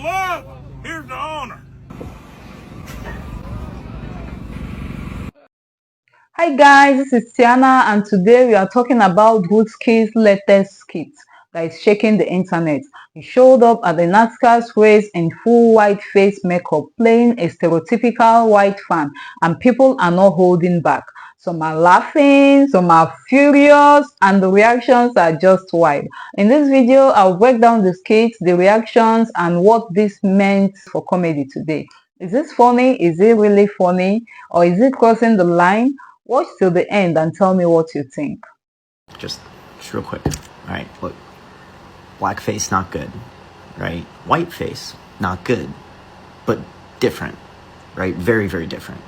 love, here's the honor. Hi guys, this is Tiana and today we are talking about Druski's latest skit that is shaking the internet. He showed up at the NASCAR's race in full white face makeup playing a stereotypical white fan and people are not holding back. Some are laughing, some are furious and the reactions are just wild. In this video, I'll break down the skit, the reactions and what this meant for comedy today. Is this funny? Is it really funny? Or is it crossing the line? Watch till the end and tell me what you think. Just real quick. All right, look. Blackface, not good, right? Whiteface, not good, but different, right? Very, very different.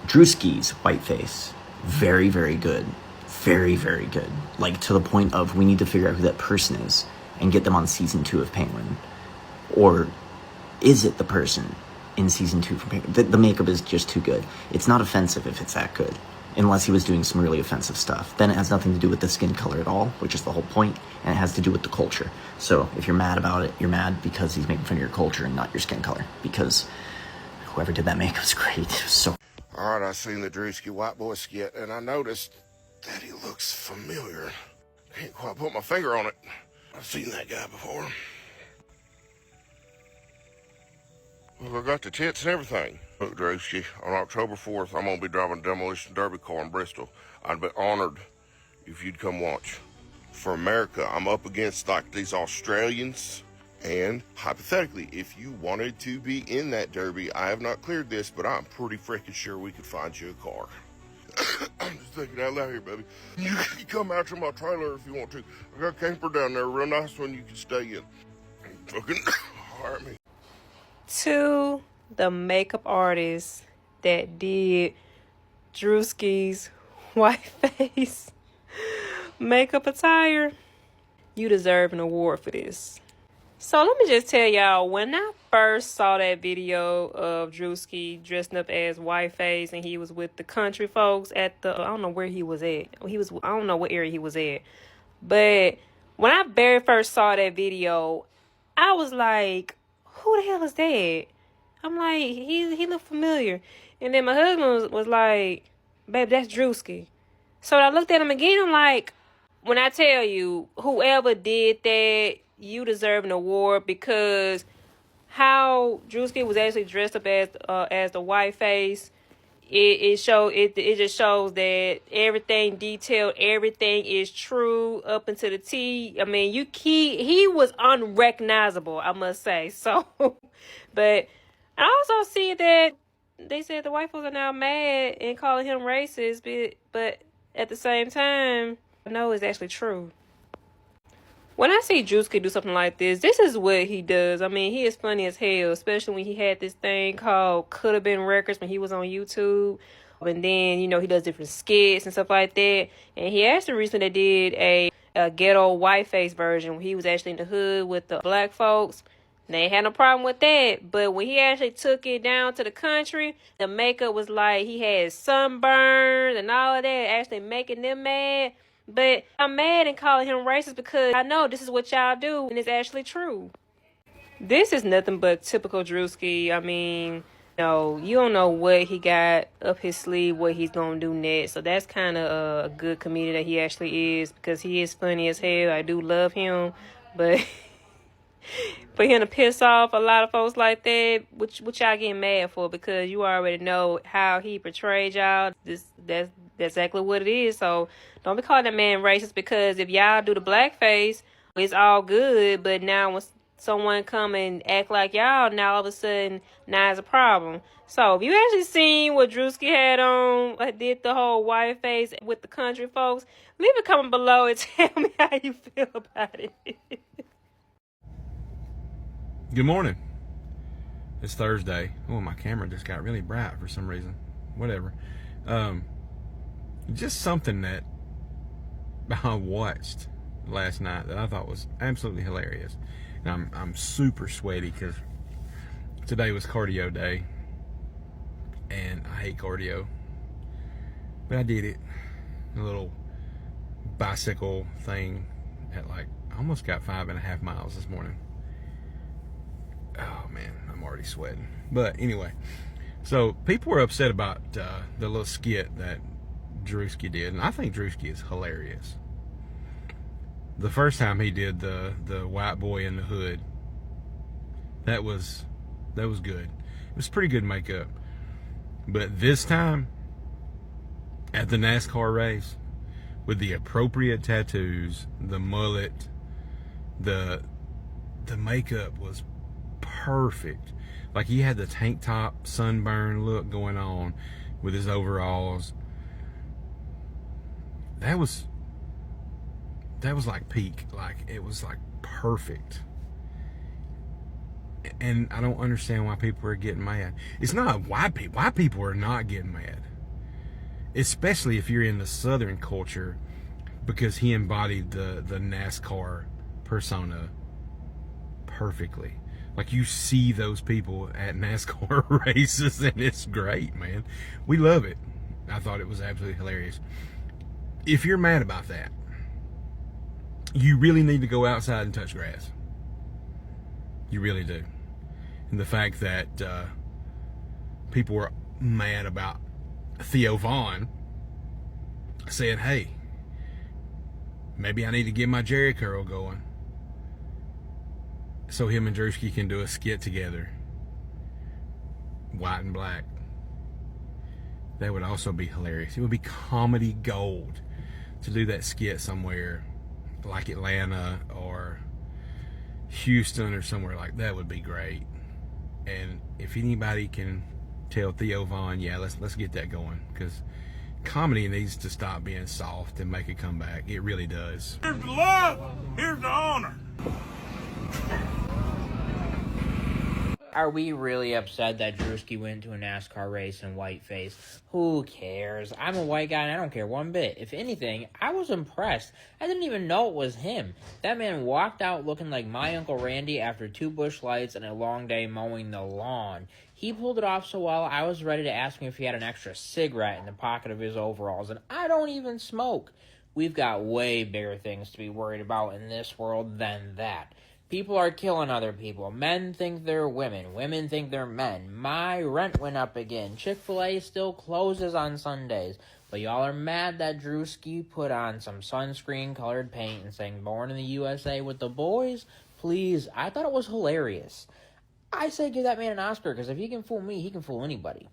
Druski's whiteface, very, very good. Very, very good. Like, to the point of we need to figure out who that person is and get them on season 2 of Penguin. Or is it the person in season 2 from Penguin? The makeup is just too good. It's not offensive if it's that good, unless he was doing some really offensive stuff. Then it has nothing to do with the skin color at all, which is the whole point, and it has to do with the culture. So if you're mad about it, you're mad because he's making fun of your culture and not your skin color, because whoever did that makeup was great. It was so... All right, I seen the Druski white boy skit, and I noticed that he looks familiar. Can't quite put my finger on it. I've seen that guy before. Well, I got the tits and everything. Look, Druski, on October 4th, I'm gonna be driving a demolition derby car in Bristol. I'd be honored if you'd come watch. For America, I'm up against like these Australians, and hypothetically, if you wanted to be in that derby, I have not cleared this, but I'm pretty freaking sure we could find you a car. I'm just thinking out loud here, baby. You can come out to my trailer if you want to. I got a camper down there, a real nice one you can stay in. Fucking hire me. To the makeup artist that did Druski's white face makeup attire, you deserve an award for this. So let me just tell y'all, when I first saw that video of Druski dressing up as Whiteface and he was with the country folks at the, I don't know where he was at. I don't know what area he was at. But when I very first saw that video, I was like, who the hell is that? I'm like, he looked familiar. And then my husband was like, babe, that's Druski. So I looked at him again, I'm like, when I tell you, whoever did that, you deserve an award, because how Druski was actually dressed up as the white face, it just shows that everything detailed, everything is true up into the T. I mean, he was unrecognizable, I must say. So, but I also see that they said the white folks are now mad and calling him racist, but at the same time, I know it's actually true. When I see Druski do something like this is what he does. I mean, he is funny as hell, especially when he had this thing called Could Have Been Records when he was on YouTube. And then, he does different skits and stuff like that. And he actually recently did a ghetto whiteface version when he was actually in the hood with the black folks. They had no problem with that. But when he actually took it down to the country, the makeup was like he had sunburns and all of that, actually making them mad. But I'm mad and calling him racist because I know this is what y'all do and it's actually true. This is nothing but typical Druski. I mean, you don't know what he got up his sleeve, what he's going to do next. So that's kind of a good comedian that he actually is, because he is funny as hell. I do love him. But for him to piss off a lot of folks like that, which y'all getting mad for, because you already know how he portrayed y'all. That's exactly what it is. So don't be calling that man racist, because if y'all do the blackface, it's all good. But now when someone come and act like y'all, now all of a sudden, now it's a problem. So if you actually seen what Druski had on, did the whole white face with the country folks, leave a comment below and tell me how you feel about it. Good morning. It's Thursday. Oh, my camera just got really bright for some reason. Whatever. Just something that I watched last night that I thought was absolutely hilarious. And I'm super sweaty because today was cardio day, and I hate cardio, but I did it. A little bicycle thing at I almost got 5.5 miles this morning. I'm already sweating. But anyway, so people were upset about the little skit that Druski did, and I think Druski is hilarious. The first time he did the white boy in the hood, that was good. It was pretty good makeup. But this time, at the NASCAR race, with the appropriate tattoos, the mullet, the makeup was perfect. Like, he had the tank top sunburn look going on with his overalls. That was like peak. Like, it was like perfect. And I don't understand why people are getting mad. It's not white people. White people are not getting mad. Especially if you're in the Southern culture, because he embodied the NASCAR persona perfectly. Like, you see those people at NASCAR races, and it's great, man. We love it. I thought it was absolutely hilarious. If you're mad about that, you really need to go outside and touch grass. You really do. And the fact that people were mad about Theo Vaughn saying, hey, maybe I need to get my Jerry curl going so him and Druski can do a skit together, white and black. That would also be hilarious. It would be comedy gold to do that skit somewhere like Atlanta or Houston or somewhere like that. Would be great. And if anybody can tell Theo Vaughn, yeah, let's get that going, because comedy needs to stop being soft and make a comeback. It really does. Here's the love, here's the honor. Are we really upset that Druski went to a NASCAR race in whiteface? Who cares? I'm a white guy and I don't care one bit. If anything, I was impressed. I didn't even know it was him. That man walked out looking like my Uncle Randy after 2 bush lights and a long day mowing the lawn. He pulled it off so well, I was ready to ask him if he had an extra cigarette in the pocket of his overalls, and I don't even smoke. We've got way bigger things to be worried about in this world than that. People are killing other people. Men think they're women. Women think they're men. My rent went up again. Chick-fil-A still closes on Sundays. But y'all are mad that Druski put on some sunscreen-colored paint and sang Born in the USA with the boys? Please, I thought it was hilarious. I say give that man an Oscar, because if he can fool me, he can fool anybody.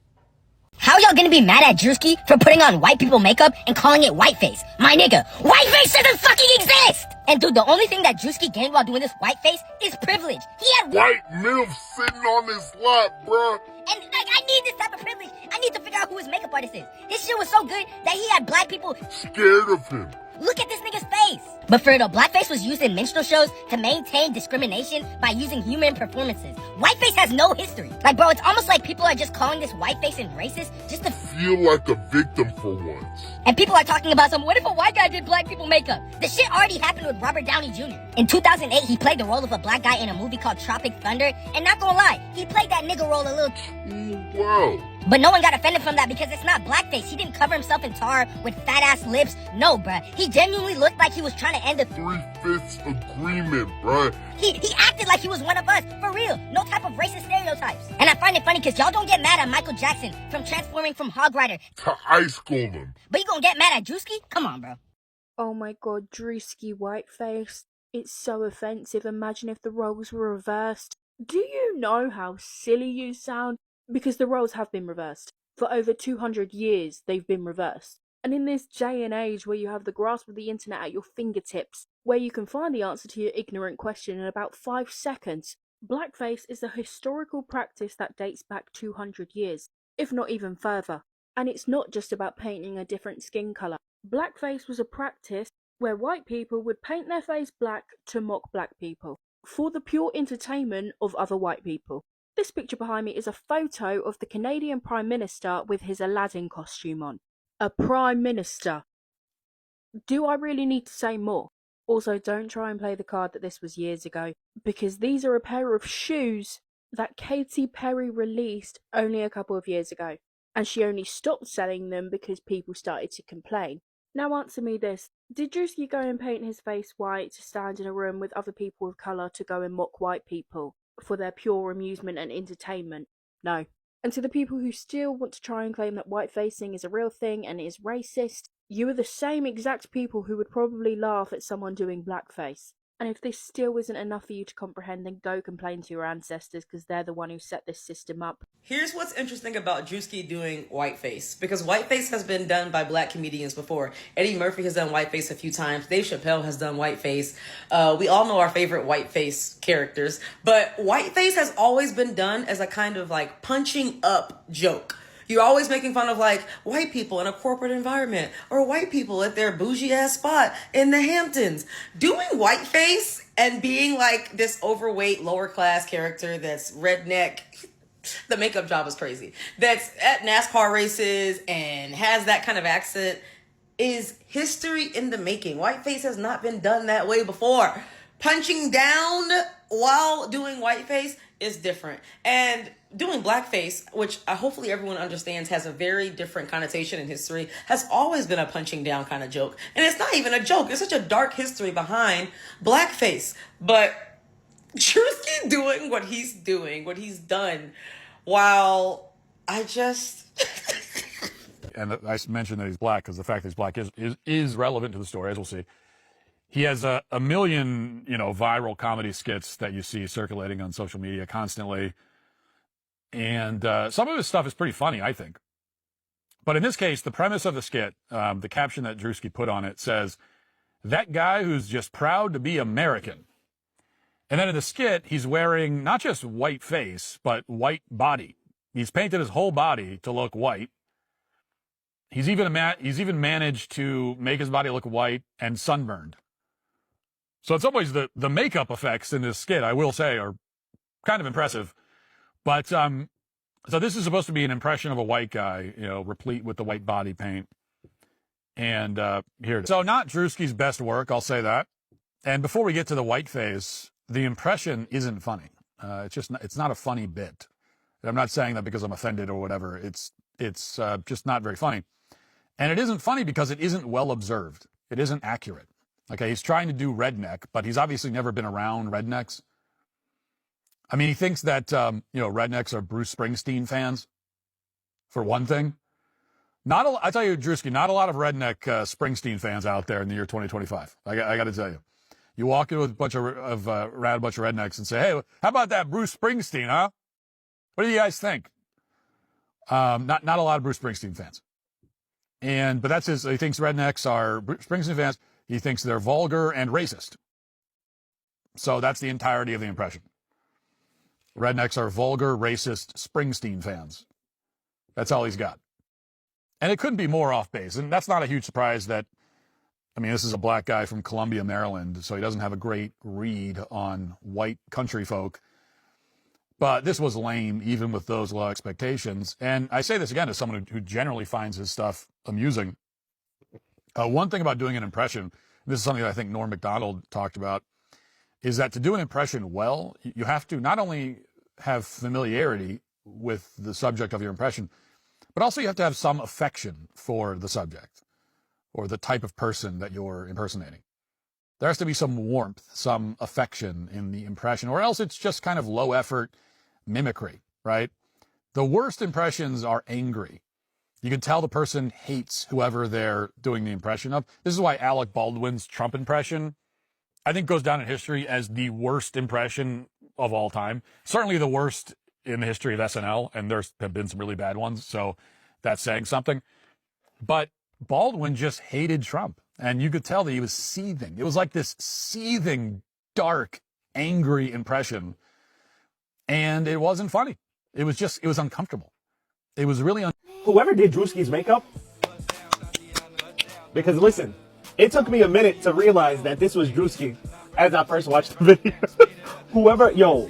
How y'all gonna be mad at Druski for putting on white people makeup and calling it whiteface? My nigga, whiteface doesn't fucking exist! And dude, the only thing that Druski gained while doing this whiteface is privilege. He had White MILF sitting on his lap, bruh. And like, I need this type of privilege. I need to figure out who his makeup artist is. His shit was so good that he had black people Scared of him. look at this nigga's face. But for real, blackface was used in minstrel shows to maintain discrimination by using human performances. Whiteface has no history. Like, bro, it's almost like people are just calling this whiteface and racist just to Feel like a victim for once. And people are talking about what if a white guy did black people makeup? The shit already happened with Robert Downey Jr. In 2008, he played the role of a black guy in a movie called Tropic Thunder, and not gonna lie, he played that nigga role a little Wow. But no one got offended from that because it's not blackface. He didn't cover himself in tar with fat ass lips. No, bruh. He genuinely looked like he was trying to end a 3/5 agreement, bruh. He acted like he was one of us. For real. No type of racist stereotypes. And I find it funny because y'all don't get mad at Michael Jackson from transforming from Hog Rider To high school them. But you gonna get mad at Druski? Come on, bro. Oh my god, Druski whiteface. It's so offensive. Imagine if the roles were reversed. Do you know how silly you sound? Because the roles have been reversed. For over 200 years, they've been reversed. And in this day and age where you have the grasp of the internet at your fingertips, where you can find the answer to your ignorant question in about 5 seconds, blackface is a historical practice that dates back 200 years, if not even further. And it's not just about painting a different skin colour. Blackface was a practice where white people would paint their face black to mock black people, for the pure entertainment of other white people. This picture behind me is a photo of the Canadian Prime Minister with his Aladdin costume on. A Prime Minister. Do I really need to say more? Also, don't try and play the card that this was years ago, because these are a pair of shoes that Katy Perry released only a couple of years ago, and she only stopped selling them because people started to complain. Now answer me this. Did Druski go and paint his face white to stand in a room with other people of colour to go and mock white people? for their pure amusement and entertainment. No. And to the people who still want to try and claim that whitefacing is a real thing and is racist, you are the same exact people who would probably laugh at someone doing blackface. And if this still isn't enough for you to comprehend, then go complain to your ancestors, because they're the one who set this system up. Here's what's interesting about Druski doing whiteface, because whiteface has been done by black comedians before. Eddie Murphy has done whiteface a few times. Dave Chappelle has done whiteface. We all know our favorite whiteface characters, but whiteface has always been done as a kind of like punching up joke. You're always making fun of like white people in a corporate environment or white people at their bougie ass spot in the Hamptons. Doing whiteface and being like this overweight lower class character that's redneck, the makeup job is crazy, that's at NASCAR races and has that kind of accent is history in the making. Whiteface has not been done that way before. Punching down while doing whiteface is different. And doing blackface, which hopefully everyone understands has a very different connotation in history, has always been a punching down kind of joke. And it's not even a joke. There's such a dark history behind blackface. But Druski doing what he's doing, what he's done, while I just... And I mentioned that he's black because the fact that he's black is relevant to the story, as we'll see. He has a million, viral comedy skits that you see circulating on social media constantly. And some of his stuff is pretty funny, I think. But in this case, the premise of the skit, the caption that Druski put on it says, "That guy who's just proud to be American." And then in the skit, he's wearing not just white face, but white body. He's painted his whole body to look white. He's even managed to make his body look white and sunburned. So in some ways, the makeup effects in this skit, I will say, are kind of impressive. But so this is supposed to be an impression of a white guy, replete with the white body paint. And here it is. So not Druski's best work, I'll say that. And before we get to the white face, the impression isn't funny. It's not a funny bit. I'm not saying that because I'm offended or whatever. It's just not very funny. And it isn't funny because it isn't well observed. It isn't accurate. Okay, he's trying to do redneck, but he's obviously never been around rednecks. I mean, he thinks that, rednecks are Bruce Springsteen fans, for one thing. I tell you, Druski, not a lot of redneck Springsteen fans out there in the year 2025. I got to tell you. You walk in with around a bunch of rednecks and say, "Hey, how about that Bruce Springsteen, huh? What do you guys think?" Not a lot of Bruce Springsteen fans. But that's he thinks rednecks are Bruce Springsteen fans. He thinks they're vulgar and racist. So that's the entirety of the impression. Rednecks are vulgar, racist Springsteen fans. That's all he's got. And it couldn't be more off base. And that's not a huge surprise this is a black guy from Columbia, Maryland, so he doesn't have a great read on white country folk. But this was lame, even with those low expectations. And I say this again as someone who generally finds his stuff amusing. One thing about doing an impression, this is something that I think Norm Macdonald talked about, is that to do an impression well, you have to not only have familiarity with the subject of your impression, but also you have to have some affection for the subject or the type of person that you're impersonating. There has to be some warmth, some affection in the impression, or else it's just kind of low effort mimicry, right? The worst impressions are angry. You can tell the person hates whoever they're doing the impression of. This is why Alec Baldwin's Trump impression, I think, goes down in history as the worst impression of all time. Certainly the worst in the history of SNL, and there have been some really bad ones, so that's saying something. But Baldwin just hated Trump, and you could tell that he was seething. It was like this seething, dark, angry impression, and it wasn't funny. It was uncomfortable. It was really Whoever did Druski's makeup, because listen, it took me a minute to realize that this was Druski as I first watched the video.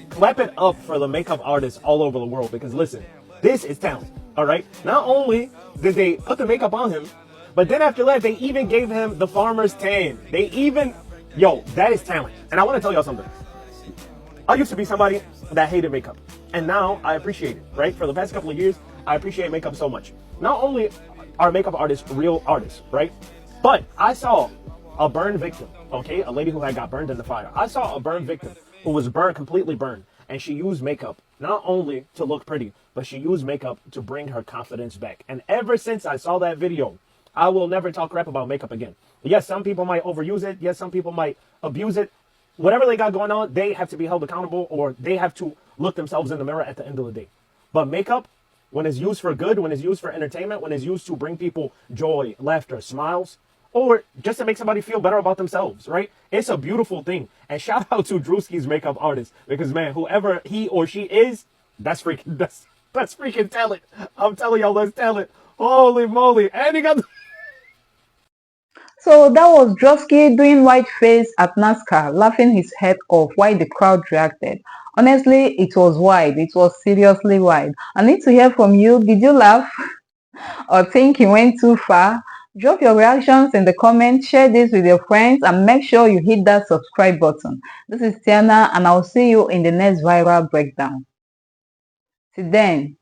Clap it up for the makeup artists all over the world, because listen, this is talent, all right? Not only did they put the makeup on him, but then after that, they even gave him the farmer's tan. That is talent. And I want to tell y'all something. I used to be somebody that hated makeup, and now I appreciate it, right? For the past couple of years, I appreciate makeup so much. Not only are makeup artists real artists, right? But I saw a burn victim, okay? A lady who had got burned in the fire. I saw a burn victim who was completely burned. and she used makeup not only to look pretty, but she used makeup to bring her confidence back. And ever since I saw that video, I will never talk crap about makeup again. Yes, some people might overuse it. Yes, some people might abuse it. Whatever they got going on, they have to be held accountable, or they have to look themselves in the mirror at the end of the day. But makeup, when it's used for good, when it's used for entertainment, when it's used to bring people joy, laughter, smiles, or just to make somebody feel better about themselves, right? It's a beautiful thing. And shout out to Druski's makeup artist, because man, whoever he or she is, that's freaking talent. I'm telling y'all, that's talent. Holy moly. And he got So that was Druski doing white face at NASCAR, laughing his head off while the crowd reacted. Honestly, it was wide. It was seriously wide. I need to hear from you. Did you laugh or think he went too far? Drop your reactions in the comments, share this with your friends, and make sure you hit that subscribe button. This is Tiana, and I'll see you in the next viral breakdown. Till then,